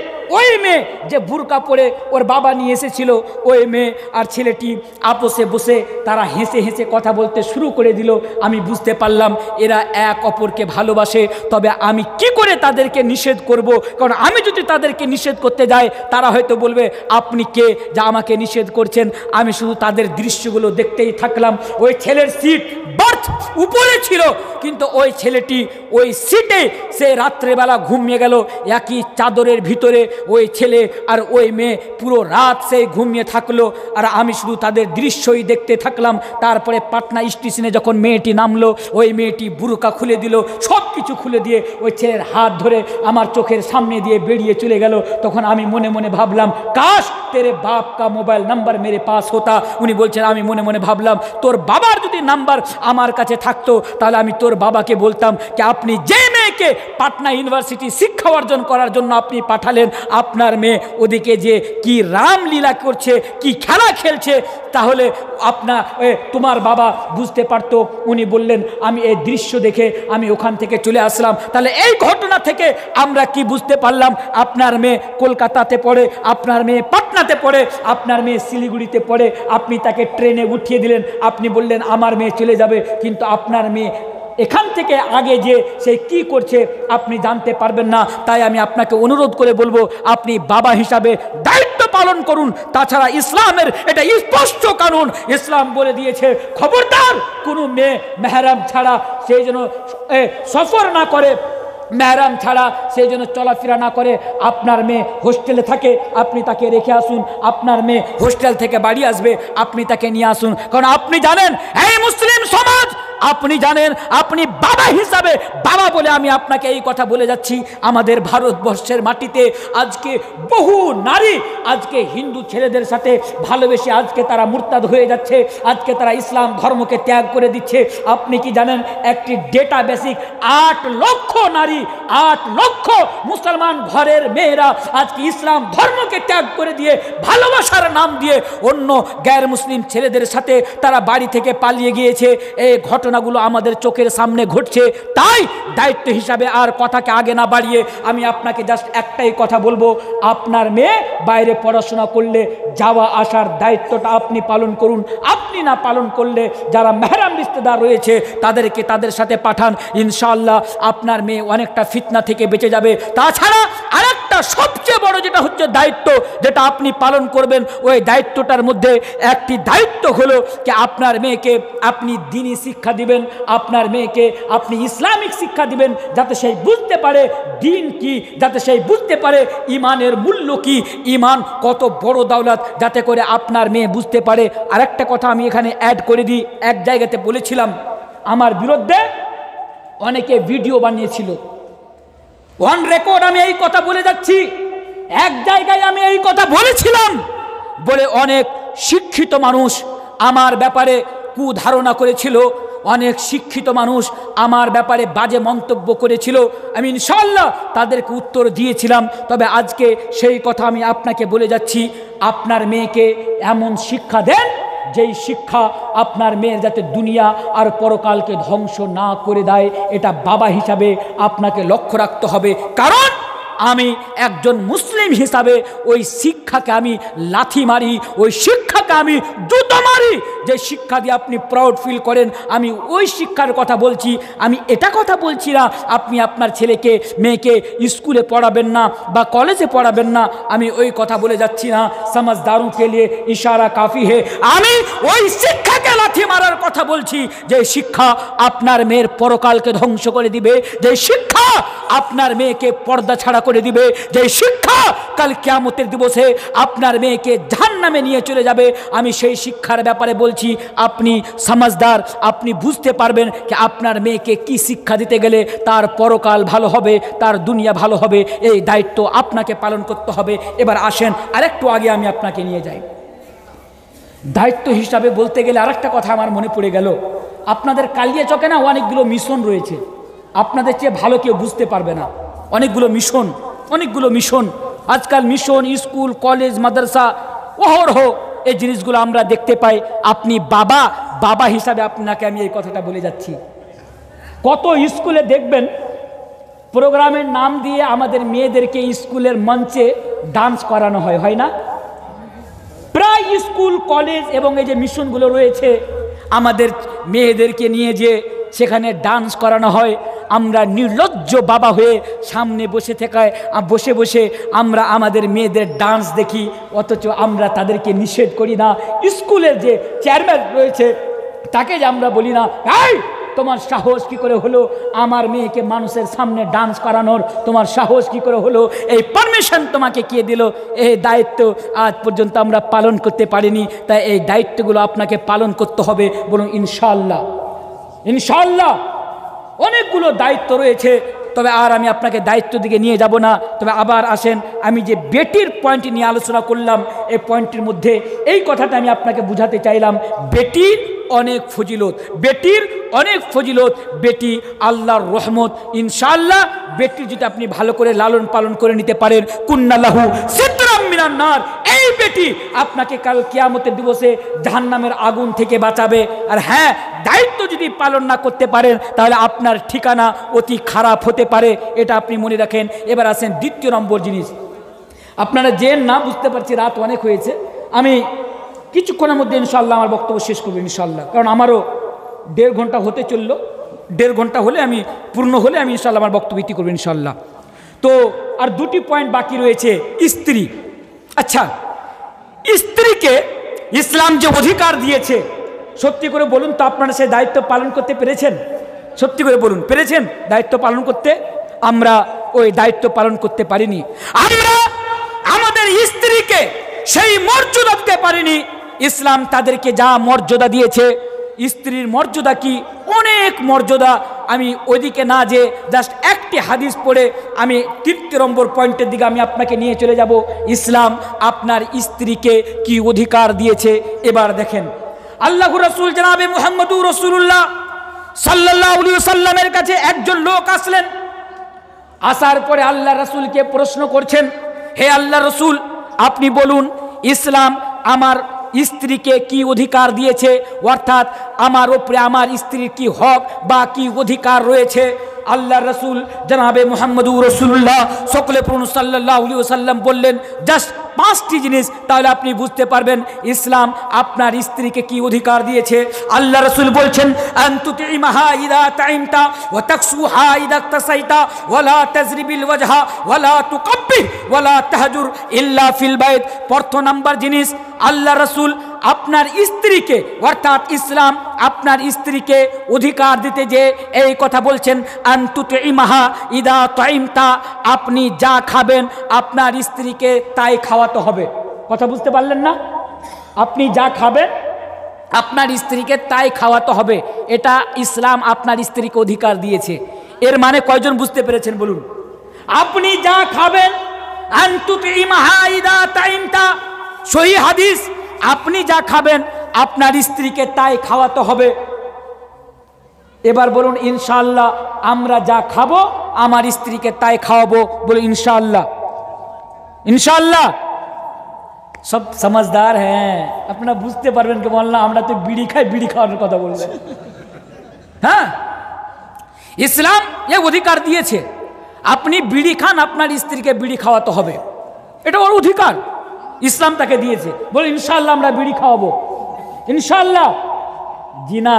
Speaker 1: যে বুরকা পরে ওর বাবা নিয়ে এসেছিল, ওই মেয়ে আর ছেলেটি আপোষে বসে তারা হেসে হেসে কথা বলতে শুরু করে দিল। আমি বুঝতে পারলাম এরা এক অপরকে ভালোবাসে। তবে আমি কি করে তাদেরকে নিষেধ করব? কারণ আমি যদি তাদেরকে নিষেধ করতে যাই, তারা হয়তো বলবে আপনি কে যা আমাকে নিষেধ করছেন। আমি শুধু তাদের দৃশ্যগুলো দেখতেই থাকলাম। ওই ছেলের সিট বার্থ উপরে ছিল, কিন্তু ওই ছেলেটি ওই সিটে সে রাত্রেবেলা ঘুমিয়ে গেল। একই চাদরের ভিতরে ওই ছেলে আর ওই মেয়ে পুরো রাত সে ঘুমিয়ে থাকলো, আর আমি শুধু তাদের দৃশ্যই দেখতে থাকলাম। তারপরে পাটনা স্টেশনে যখন মেয়েটি নামলো, ওই মেয়েটি বুরকা খুলে দিল, সব কিছু খুলে দিয়ে ওই ছেলের হাত ধরে আমার চোখের সামনে দিয়ে বেরিয়ে চলে গেল। তখন আমি মনে মনে ভাবলাম, কাশ তেরে বাপ কা মোবাইল নাম্বার মেরে পাস হতা। উনি বলছেন, আমি মনে মনে ভাবলাম, তোর বাবার যদি নাম্বার আমার কাছে থাকতো তাহলে আমি তোর বাবাকে বলতাম যে আপনি যে মেয়েকে পাটনা ইউনিভার্সিটি শিক্ষা অর্জন করার জন্য আপনি পাঠালেন, আপনার মেয়ে ওদিকে যে কি রামলীলা করছে, কি খেলা খেলছে, তাহলে তোমার বাবা বুঝতে পারতো। উনি বললেন, আমি এই দৃশ্য দেখে আমি ওখান থেকে চলে আসলাম। তাহলে এই ঘটনা থেকে আমরা কি বুঝতে পারলাম? আপনার মেয়ে কলকাতাতে পড়ে, আপনার মেয়ে পাটনাতে পড়ে, আপনার মেয়ে শিলিগুড়িতে পড়ে, আপনি তাকে ট্রেনে উঠিয়ে দিলেন, আপনি বললেন আমার মেয়ে চলে যাবে, কিন্তু আপনার মেয়ে এখান থেকে আগে যে সে কি করছে আপনি জানতে পারবেন না। তাই আমি আপনাকে অনুরোধ করে বলবো, আপনি বাবা হিসাবে দায়িত্ব পালন করুন। তাছাড়া ইসলামের এটা স্পষ্ট কানুন, ইসলাম বলে দিয়েছে, খবরদার কোনো মেয়ে মেহরাম ছাড়া সেই জন্য সফর না করে, মেহরাম ছাড়া সেই জন্য চলাফেরা না করে। আপনার মেয়ে হোস্টেলে থাকে, আপনি তাকে রেখে আসুন। আপনার মেয়ে হোস্টেল থেকে বাড়ি আসবে, আপনি তাকে নিয়ে আসুন। কারণ আপনি জানেন, এই মুসলিম সমাজ, আপনি জানেন, আপনি বাবা হিসাবে, বাবা বলে আমি আপনাকে এই কথা বলে যাচ্ছি, আমাদের ভারতবর্ষের মাটিতে আজকে বহু নারী আজকে হিন্দু ছেলেদের সাথে ভালোবেসে আজকে তারা মুরতাদ হয়ে যাচ্ছে, আজকে তারা ইসলাম ধর্মকে ত্যাগ করে দিচ্ছে। আপনি কি জানেন, একটি ডেটা বেসিক 8 লক্ষ নারী, 8 লক্ষ মুসলমান ঘরের মেয়েরা আজকে ইসলাম ধর্মকে ত্যাগ করে দিয়ে ভালোবাসার নাম দিয়ে অন্য গ্যার মুসলিম ছেলেদের সাথে তারা বাড়ি থেকে পালিয়ে গিয়েছে। এই ঘটনাগুলো আমাদের চোখের সামনে ঘটছে। তাই দায়িত্ব হিসাবে আর কথাকে আগে না বাড়িয়ে আমি আপনাকে জাস্ট একটাই কথা বলবো, আপনার মেয়ে বাইরে পড়াশোনা করলে যাওয়া আসার দায়িত্বটা আপনি পালন করুন। আপনি না পালন করলে যারা মেহরাম রিশতেদার রয়েছে তাদেরকে তাদের সাথে পাঠান, ইনশাআল্লাহ আপনার মেয়ে অনেকটা ফিতনা থেকে বেঁচে যাবে। তাছাড়া আরেকটা সবচেয়ে বড় যেটা হচ্ছে দায়িত্ব, যেটা আপনি পালন করবেন, ওই দায়িত্বটার মধ্যে একটি দায়িত্ব হলো যে আপনার মেয়েকে আপনি দ্বীনি শিক্ষা দিবেন, আপনার মেয়েকে আপনি ইসলামিক শিক্ষা দিবেন, যাতে সেই বুঝতে পারে দ্বীন কি, যাতে সেই বুঝতে পারে ইমানের মূল্য কি, ইমান কত বড় দৌলত, যাতে করে আপনার মেয়ে বুঝতে পারে। আরেকটা কথা আমি এখানে অ্যাড করে দিই, এক জায়গাতে বলেছিলাম আমার বিরুদ্ধে অনেকে ভিডিও বানিয়েছিল, অন রেকর্ড আমি এই কথা বলে যাচ্ছি, এক জায়গায় আমি এই কথা বলেছিলাম বলে অনেক শিক্ষিত মানুষ আমার ব্যাপারে কুধারণা করেছিল, অনেক শিক্ষিত মানুষ আমার ব্যাপারে বাজে মন্তব্য করেছিল। আমি ইনশাআল্লাহ তাদেরকে উত্তর দিয়েছিলাম। তবে আজকে সেই কথা আমি আপনাকে বলে যাচ্ছি, আপনার মেয়েকে এমন শিক্ষা দেন যেই শিক্ষা আপনার মেয়ের যাতে দুনিয়া আর পরকালকে ধ্বংস না করে দেয়। এটা বাবা হিসাবে আপনাকে লক্ষ্য রাখতে হবে। কারণ আমি একজন মুসলিম হিসাবে ওই শিক্ষাকে আমি লাথি মারি, ওই শিক্ষাকে আমি জুতো মারি। যে শিক্ষা দিয়ে আপনি প্রাউড ফিল করেন, আমি ওই শিক্ষার কথা বলছি। আমি এটা কথা বলছি না আপনি আপনার ছেলেকে মেয়েকে স্কুলে পড়াবেন না বা কলেজে পড়াবেন না, আমি ওই কথা বলে যাচ্ছি না। সমঝদারোं के लिए ইশারা কাফি হে। আমি ওই শিক্ষাকে লাথি মারার কথা বলছি যে শিক্ষা আপনার মেয়ের পরকালকে ধ্বংস করে দিবে, যে শিক্ষা আপনার মেয়েকে পর্দা ছাড়া করে দিবে, যে শিক্ষা কাল কিয়ামতের দিবসে আপনার মেয়েকে জাহান্নামে নিয়ে চলে যাবে। আমি সেই শিক্ষার ব্যাপারে বলছি। আপনি সমঝদার, আপনি বুঝতে পারবেন যে আপনার মেয়েকে কি শিক্ষা দিতে গেলে তার পরকাল ভালো হবে, তার দুনিয়া ভালো হবে। এই দায়িত্ব আপনাকে পালন করতে হবে। এবার আসেন আরেকটু আগে আমি আপনাকে নিয়ে যাই। দায়িত্ব হিসাবে বলতে গেলে আরেকটা কথা আমার মনে পড়ে গেল। আপনাদের কালিয়াচকে না অনেকগুলো মিশন রয়েছে, আপনাদের চেয়ে ভালো কেউ বুঝতে পারবে না। অনেকগুলো মিশন আজকাল মিশন, স্কুল, কলেজ, মাদ্রাসা, অহরহ এই জিনিসগুলো আমরা দেখতে পাই। আপনি বাবা হিসাবে আপনাকে আমি এই কথাটা বলে যাচ্ছি। কত স্কুলে দেখবেন প্রোগ্রামের নাম দিয়ে আমাদের মেয়েদেরকে স্কুলের মঞ্চে ডান্স করানো হয় না? প্রায় স্কুল, কলেজ এবং এই যে মিশনগুলো রয়েছে, আমাদের মেয়েদেরকে নিয়ে যে সেখানে ডান্স করানো হয়। আমরা নির্লজ্জ বাবা হয়ে সামনে বসে বসে আমরা আমাদের মেয়েদের ডান্স দেখি, অথচ আমরা তাদেরকে নিষেধ করি না। স্কুলের যে চেয়ারম্যান রয়েছে তাকে যে আমরা বলি না, এই তোমার সাহস কি করে হলো আমার মেয়েকে মানুষের সামনে ডান্স করানোর, তোমার সাহস কি করে হলো, এই পারমিশন তোমাকে কে দিল? এই দায়িত্ব আজ পর্যন্ত আমরা পালন করতে পারিনি, তাই এই দায়িত্বগুলো আপনাকে পালন করতে হবে। বলুন ইনশাআল্লাহ। ইনশাআল্লাহ অনেকগুলো দায়িত্ব রয়েছে, তবে আর আমি আপনাকে দায়িত্ব দিকে নিয়ে যাব না। তবে আবার আসেন, আমি যে বেটির পয়েন্ট নিয়ে আলোচনা করলাম, এই পয়েন্টের মধ্যে এই কথাটা আমি আপনাকে বুঝাতে চাইলাম, বেটির অনেক ফজিলত, বেটির অনেক ফজিলত, বেটি আল্লাহর রহমত। ইনশাআল্লাহ বেটির যদি আপনি ভালো করে লালন পালন করে নিতে পারেন, কুন্নাল্লাহু সিতরাম মিনান নার, এই বেটি আপনাকে কাল কিয়ামতের দিবসে জাহান্নামের আগুন থেকে বাঁচাবে। আর হ্যাঁ, দায়িত্ব যদি পালন না করতে পারেন তাহলে আপনার ঠিকানা অতি খারাপ হতে পারে, এটা আপনি মনে রাখেন। এবার আসেন দ্বিতীয় নম্বর জিনিস। আপনারা যে না বুঝতে পারছি, রাত অনেক হয়েছে, আমি কিছুক্ষণের মধ্যে ইনশাআল্লাহ আমার বক্তব্য শেষ করবো ইনশাআল্লাহ, কারণ আমারও 1.5 ঘন্টা হতে চললো। 1.5 ঘন্টা হলে আমি পূর্ণ হলে আমি ইনশাআল্লাহ আমার বক্তব্য ইতি করবো ইনশাআল্লাহ। তো আর 2টি পয়েন্ট বাকি রয়েছে। স্ত্রী, আচ্ছা স্ত্রীকে ইসলাম যে অধিকার দিয়েছে, সত্যি করে বলুন তো আপনারা সেই দায়িত্ব পালন করতে পেরেছেন? সত্যি করে বলুন, পেরেছেন দায়িত্ব পালন করতে? আমরা ওই দায়িত্ব পালন করতে পারিনি। আমরা আমাদের স্ত্রীকে সেই মর্যাদা দিতে পারিনি। ইসলাম তাদেরকে যা মর্যাদা দিয়েছে, স্ত্রীর মর্যাদা কি, অনেক মর্যাদা। আমি ওইদিকে না যে জাস্ট একটি হাদিস পড়ে আমি 3 নম্বর পয়েন্টের দিকে আমি আপনাকে নিয়ে চলে যাব। ইসলাম আপনার স্ত্রীকে কি অধিকার দিয়েছে এবার দেখেন। আল্লাহর রাসূল জনাবে মুহাম্মদুর রাসূলুল্লাহ সাল্লাল্লাহু আলাইহি ওয়াসাল্লামের কাছে একজন লোক আসলেন। আসার পরে আল্লাহ রাসূলকে প্রশ্ন করছেন, হে আল্লাহ রাসূল, আপনি বলুন ইসলাম আমার স্ত্রীকে কি অধিকার দিয়েছে, অর্থাৎ আমার উপরে আমার স্ত্রীর কি হক বা কি অধিকার রয়েছে। আল্লাহ রসুল জনাবে মুহাম্মদুর রাসূলুল্লাহ সকলে পড়ুন সাল্লাল্লাহু আলাইহি ওয়াসাল্লাম বললেন জাস্ট 5টি জিনিস, তাহলে আপনি বুঝতে পারবেন ইসলাম আপনার স্ত্রীকে কি অধিকার দিয়েছে। আল্লাহ রসুল বলছেন, আনতুতিমাহা ইদা তাইমতা ওয়া তাকসুহা ইদা তাসাইতা ওয়ালা তাজরিবিল ওয়াজহা ওয়ালা তুকাব্বিহ ওয়ালা তাহজুর ইল্লা ফিল বাইত। প্রথম নাম্বার জিনিস, আল্লাহ রসুল আপনার স্ত্রীকে অর্থাৎ ইসলাম আপনার স্ত্রীকে অধিকার দিতে যে এই কথা বলছেন, আনতুতিমাহা ইদা তাইমতা, আপনি যা খাবেন আপনার স্ত্রীকে তাই খাওয়াতে হবে। কথা বুঝতে পারলেন না? আপনি যা খাবেন আপনার স্ত্রীকে তাই খাওয়াতে হবে, এটা ইসলাম আপনার স্ত্রীকে অধিকার দিয়েছে। এর মানে কয়জন বুঝতে পেরেছেন বলুন? আপনি যা খাবেন, আনতুতিমাহা ইদা তাইমতা, সহিহ হাদিস, আপনি যা খাবেন আপনার স্ত্রীকে তাই খাওয়াতে হবে। এবার বলুন ইনশাআল্লাহ আমরা যা খাবো আমার স্ত্রীকে তাই খাওয়াবো, বলুন ইনশাআল্লাহ। ইনশাআল্লাহ সব समझदार हैं, আপনারা বুঝতে পারবেন কি বললাম, আমরা তো বিড়ি খাই, বিড়ি খাওয়ানোর কথা বলবেন। হ্যাঁ, ইসলাম এ অধিকার দিয়েছে, আপনি বিড়ি খান আপনার স্ত্রীকে বিড়ি খাওয়াতে হবে, এটা ওর অধিকার, ইসলাম তাকে দিয়েছে। বলে ইনশাআল্লাহ আমরা বিড়ি খাওয়াবো ইনশাআল্লাহ। জি না,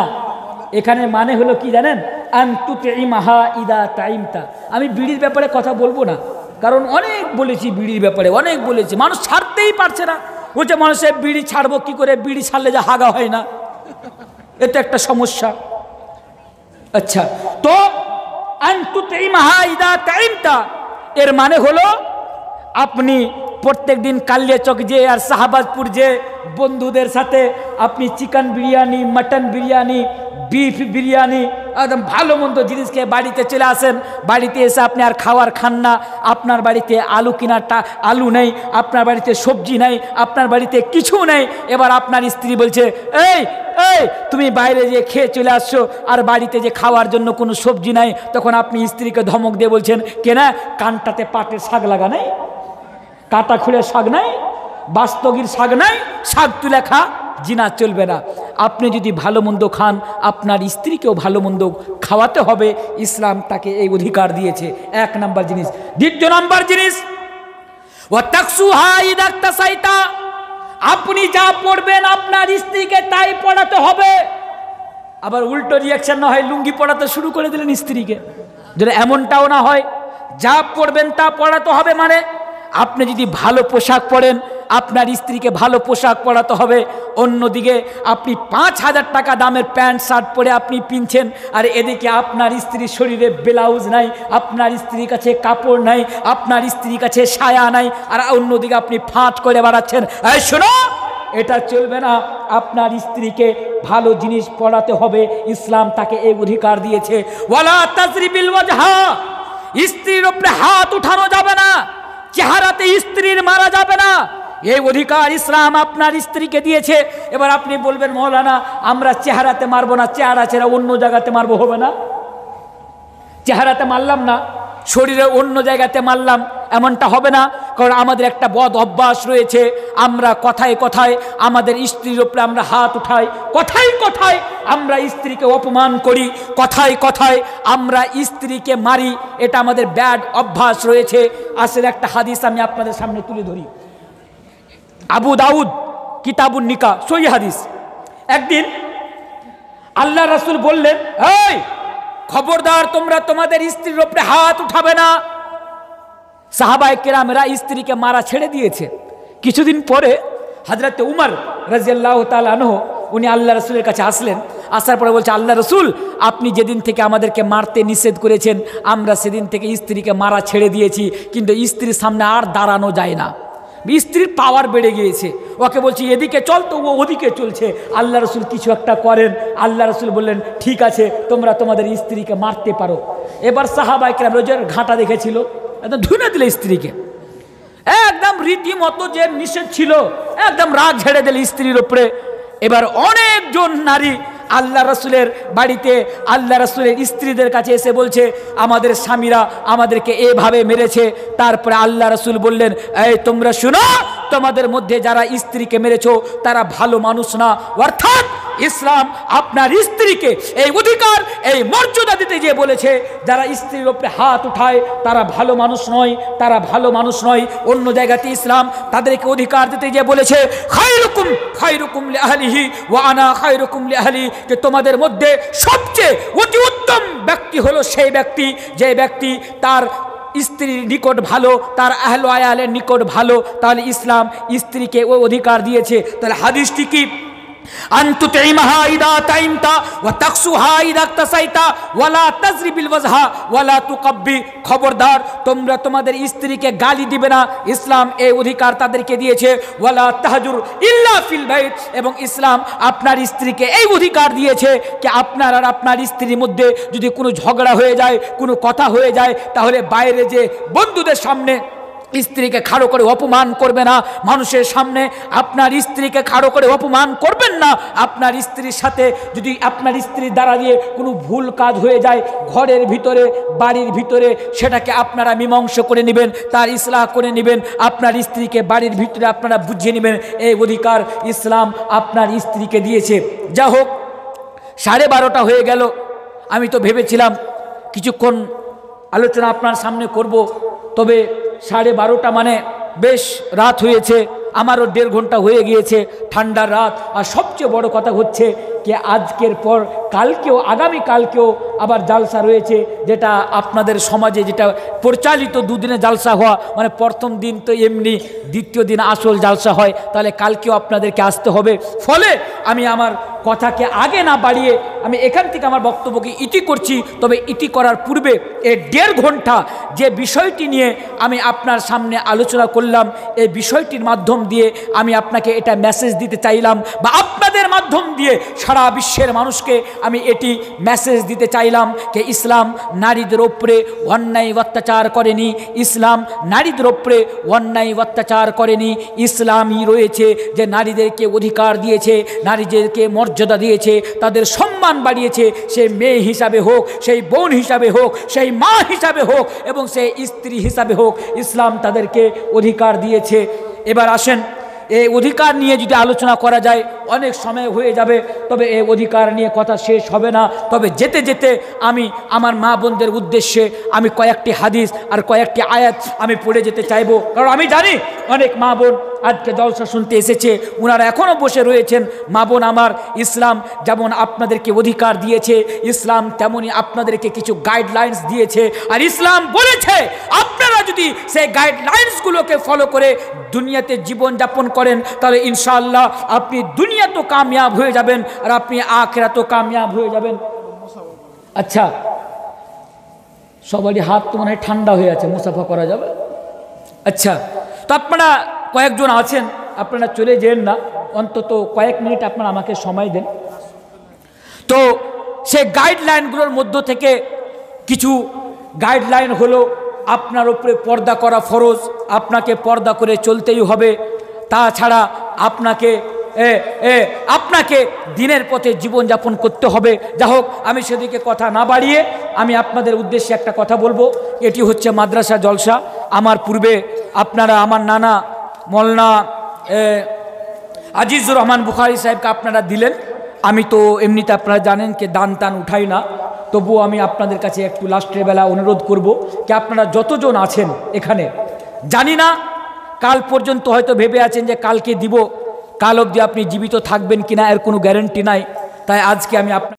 Speaker 1: এখানে মানে হলো কি জানেন, আনতুতিমাহা ইদা তাইমতা। আমি বিড়ির ব্যাপারে কথা বলবো না, কারণ অনেক বলেছি বিড়ির ব্যাপারে, অনেক বলেছি, মানুষ ছাড়তেই পারছে না। বলছে মানুষের বিড়ি ছাড়বো কি করে, বিড়ি ছাড়লে যা হাগা হয় না, এটা একটা সমস্যা। আচ্ছা, তো আনতুতিমাহা ইদা তাইমতা এর মানে হলো আপনি প্রত্যেক দিন কালিয়াচক যে আর শাহবাজপুর যে বন্ধুদের সাথে আপনি chicken biryani, mutton biryani, beef biryani, একদম ভালো মন্দ জিনিস খেয়ে বাড়িতে চলে আসেন। বাড়িতে এসে আপনি আর খাওয়ার খান না, আপনার বাড়িতে আলু কিনারটা আলু নেই, আপনার বাড়িতে সবজি নেই, আপনার বাড়িতে কিছু নেই। এবার আপনার স্ত্রী বলছে, এই এই তুমি বাইরে যে খেয়ে চলে আসছো আর বাড়িতে যে খাওয়ার জন্য কোনো সবজি নাই। তখন আপনি স্ত্রীকে ধমক দিয়ে বলছেন, কেনা কানটাতে পাটের শাক লাগা নেই, কাটা খুঁড়ে শাক নাই, বাস্তগির শাক নাই, শাক তুলে খা, জিনা চলবে না। আপনি যদি ভালো মন্দ খান আপনার স্ত্রীকেও ভালো মন্দ খাওয়াতে হবে, ইসলাম তাকে এই অধিকার দিয়েছে। 1 নাম্বার জিনিস। 2 নাম্বার জিনিস, ওয়া তাকসুহা ইদা তাসাইতা, আপনি যা পড়বেন আপনার স্ত্রীকে তাই পড়াতে হবে। আবার উল্টো রিয়াকশন না হয় লুঙ্গি পড়াতে শুরু করে দিলেন স্ত্রীকে, যেন এমনটাও না হয়। যা পড়বেন তা পড়াতে হবে, মানে আপনি যদি ভালো পোশাক পরেন আপনার স্ত্রীকে ভালো পোশাক পরাতে হবে, অন্যদিকে আপনি 5,000 টাকা দামের প্যান্ট শার্ট পরে আপনি পিনছেন, আর এদিকে আপনার স্ত্রীর শরীরে ব্লাউজ নাই, আপনার স্ত্রীর কাছে কাপড় নাই, আপনার স্ত্রীর কাছে সায়া নাই, আর অন্যদিকে আপনি ফাঁট করে বেড়াচ্ছেন। এই শোনো, এটা চলবে না। আপনার স্ত্রীকে ভালো জিনিস পড়াতে হবে, ইসলাম তাকে এই অধিকার দিয়েছে। ওয়ালা তাজরিবিল ওয়াজহা, স্ত্রীর উপরে হাত উঠানো যাবে না, চেহারাতে স্ত্রীর মারা যাবে না, এই অধিকার ইসলাম আপনার স্ত্রীকে দিয়েছে। এবার আপনি বলবেন মৌলানা আমরা চেহারাতে মারবো না, চেহারা ছেড়ে অন্য জায়গাতে মারবো, হবে না? চেহারাতে মারলাম না, শরীরে অন্য জায়গাতে মারলাম, এমনটা হবে না। কারণ আমাদের একটা বদ অভ্যাস রয়েছে, আমরা কথায় কথায় আমাদের স্ত্রীর উপরে আমরা হাত উঠাই, কথায় কথায় আমরা স্ত্রীকে অপমান করি, কথায় কথায় আমরা স্ত্রীকে মারি, এটা আমাদের ব্যাড অভ্যাস রয়েছে। আসলে একটা হাদিস আমি আপনাদের সামনে তুলে ধরি, আবু দাউদ কিতাবুন নিকা, সহিহ হাদিস। একদিন আল্লাহ রাসূল বললেন, এই খবরদার তোমরা তোমাদের স্ত্রীর উপরে হাত উঠাবে না। সাহাবায়ে কেরামেরা স্ত্রীকে মারা ছেড়ে দিয়েছে। কিছুদিন পরে হযরত উমর রাদিয়াল্লাহু তাআলা আনহু উনি আল্লাহ রাসূলের কাছে আসলেন। আসার পরে বলছে, আল্লাহ রাসূল আপনি যেদিন থেকে আমাদেরকে মারতে নিষেধ করেছেন আমরা সেদিন থেকে স্ত্রীকে মারা ছেড়ে দিয়েছি, কিন্তু স্ত্রীর সামনে আর দাঁড়ানো যায় না, স্ত্রীর পাওয়ার বেড়ে গিয়েছে। ওকে বলছি এদিকে চল, তো ও ওদিকে চলছে। আল্লাহ রাসূল কিছু একটা করেন, আল্লাহ রাসূল বললেন ঠিক আছে তোমরা তোমাদের স্ত্রীকে মারতে পারো। এবার সাহাবায়ে কেরাম রোজের ঘাটা দেখেছিল, একদম ধুনে দিলে স্ত্রীকে, একদম রীতিমতো যে নিষেধ ছিল একদম রাগ ঝেড়ে দিলে স্ত্রীর উপরে। এবার অনেকজন নারী আল্লাহ রাসূলের বাড়িতে আল্লাহ রাসূলের স্ত্রীদের কাছে এসে বলছে আমাদের স্বামীরা আমাদেরকে এভাবে মেরেছে। তারপরে আল্লাহ রাসূল বললেন, এই তোমরা শুনো, তোমাদের মধ্যে যারা স্ত্রীকে মেরেছো তারা ভালো মানুষ না। অর্থাৎ ইসলাম আপনার স্ত্রীকে এই অধিকার এই মর্যাদা দিতে গিয়ে বলেছে যারা স্ত্রীর উপরে হাত উঠায় তারা ভালো মানুষ নয়, তারা ভালো মানুষ নয়। অন্য জায়গাতে ইসলাম তাদেরকে অধিকার দিতে গিয়ে বলেছে খায়রুকুম খায়রুকুম লিআহলিহি ওয়া আনা খায়রুকুম লিআহলি, যে তোমাদের মধ্যে সবচেয়ে অতি উত্তম ব্যক্তি হলো সেই ব্যক্তি যে ব্যক্তি তার স্ত্রীর নিকট ভালো, তার আহলে আয়ালের নিকট ভালো। তাহলে ইসলাম স্ত্রীকে ওই অধিকার দিয়েছে। তাহলে হাদিসটি কি? আনতুতিমাহা ইদা তাইমতা ওয়া তাকসুহা ইদা তাসাইতা ওয়ালা তাজরিবিল ওয়াজহা ওয়ালা তুকাব্বি, খবরদার তোমরা তোমাদের স্ত্রীকে গালি দিবে না, ইসলাম এই অধিকার তাদেরকে দিয়েছে। ওয়ালা তাহজুর ইল্লা ফিল বাইত, এবং ইসলাম আপনার স্ত্রীকে এই অধিকার দিয়েছে যে আপনার আর আপনার স্ত্রীর মধ্যে যদি কোনো ঝগড়া হয়ে যায়, কোনো কথা হয়ে যায়, তাহলে বাইরে যে বন্ধুদের সামনে স্ত্রীকে খাড়ো করে অপমান করবে না, মানুষের সামনে আপনার স্ত্রীকে খাড়ো করে অপমান করবেন না। আপনার স্ত্রীর সাথে যদি আপনার স্ত্রীর দ্বারা দিয়ে কোনো ভুল কাজ হয়ে যায় ঘরের ভিতরে বাড়ির ভিতরে, সেটাকে আপনারা মীমাংসা করে নেবেন, তার ইসলাহ করে নেবেন, আপনার স্ত্রীকে বাড়ির ভিতরে আপনারা বুঝিয়ে নেবেন। এই অধিকার ইসলাম আপনার স্ত্রীকে দিয়েছে। যা হোক, 12:30 হয়ে গেল। আমি তো ভেবেছিলাম কিছুক্ষণ আলোচনা আপনার সামনে করব, তবে 12:30 মানে বেশ রাত হয়েছে, আমারও 1.5 ঘন্টা হয়ে গিয়েছে, ঠান্ডার রাত। আর সবচেয়ে বড় কথা হচ্ছে কি আজকের পর কালকেও আগামীকালকেও আবার জালসা রয়েছে, যেটা আপনাদের সমাজে যেটা পরিচালিত 2 দিনে জালসা হওয়া, মানে প্রথম দিন তো এমনি, দ্বিতীয় দিন আসল জালসা হয়, তাহলে কালকেও আপনাদেরকে আসতে হবে। ফলে আমি আমার কথাকে আগে না বাড়িয়ে আমি এখান থেকে আমার বক্তব্যকে ইতি করছি। তবে ইতি করার পূর্বে এই 1.5 ঘন্টা যে বিষয়টি নিয়ে আমি আপনার সামনে আলোচনা করলাম, এই বিষয়টির মাধ্যম দিয়ে আমি আপনাকে এটা মেসেজ দিতে চাইলাম, বা আপনাদের মাধ্যম দিয়ে সারা বিশ্বের মানুষকে আমি এটি মেসেজ দিতে চাইলাম যে ইসলাম নারীদের উপরে অন্যায় অত্যাচার করেনি, ইসলাম নারীদের উপরে অন্যায় অত্যাচার করেনি। ইসলামই রয়েছে যে নারীদেরকে অধিকার দিয়েছে, নারীদেরকে মর্যাদা দিয়েছে, তাদের সম্মান বাড়িয়েছে, সেই মেয়ে হিসাবে হোক, সেই বোন হিসাবে হোক, সেই মা হিসাবে হোক, এবং সেই স্ত্রী হিসাবে হোক, ইসলাম তাদেরকে অধিকার দিয়েছে। এবার আসেন, এই অধিকার নিয়ে যদি আলোচনা করা যায় অনেক সময় হয়ে যাবে, তবে এই অধিকার নিয়ে কথা শেষ হবে না। তবে যেতে যেতে আমি আমার মা বোনদের উদ্দেশ্যে আমি কয়েকটি হাদিস আর কয়েকটি আয়াত আমি পড়ে যেতে চাইবো, কারণ আমি জানি অনেক মা বোন আজকে জলসা শুনতে এসেছে, ওনারা এখনও বসে রয়েছেন। মা বোন আমার, ইসলাম যেমন আপনাদেরকে অধিকার দিয়েছে, ইসলাম তেমনই আপনাদেরকে কিছু গাইডলাইন্স দিয়েছে। আর ইসলাম বলেছে আপনারা যদি সেই গাইডলাইন্সগুলোকে ফলো করে দুনিয়াতে জীবনযাপন করেন তাহলে ইনশাআল্লাহ আপনি দুনিয়া তো কামিয়াব হয়ে যাবেন আর আপনি আখিরাত তো কামিয়াব হয়ে যাবেন। আচ্ছা, সবারই হাত তো মনে হয় ঠান্ডা হয়ে আছে, মুসাফা করা যাবে? আচ্ছা, তো আপনারা কয়েকজন আছেন, আপনারা চলে যেন না, অন্তত কয়েক মিনিট আপনারা আমাকে সময় দেন। তো সেই গাইডলাইনগুলোর মধ্য থেকে কিছু গাইডলাইন হলো আপনার উপরে পর্দা করা ফরজ, আপনাকে পর্দা করে চলতেই হবে। তাছাড়া আপনাকে দিনের পথে জীবনযাপন করতে হবে। যা হোক, আমি সেদিকে কথা না বাড়িয়ে আমি আপনাদের উদ্দেশ্যে একটা কথা বলবো। এটি হচ্ছে মাদ্রাসা জলসা। আমার পূর্বে আপনারা আমার নানা মৌলানা আজিজুর রহমান বুখারী সাহেবকে আপনারা দিলেন। আমি তো এমনিতে আপনারা জানেন যে দান টান উঠাই না, তবুও আমি আপনাদের কাছে একটু লাস্টের বেলা অনুরোধ করব যে আপনারা যতজন আছেন এখানে, জানি না কাল পর্যন্ত হয়তো ভেবে আছেন যে কালকে দিব, কাল অবধি আপনি জীবিত থাকবেন কিনা এর কোনো গ্যারান্টি নাই। তাই আজকে আমি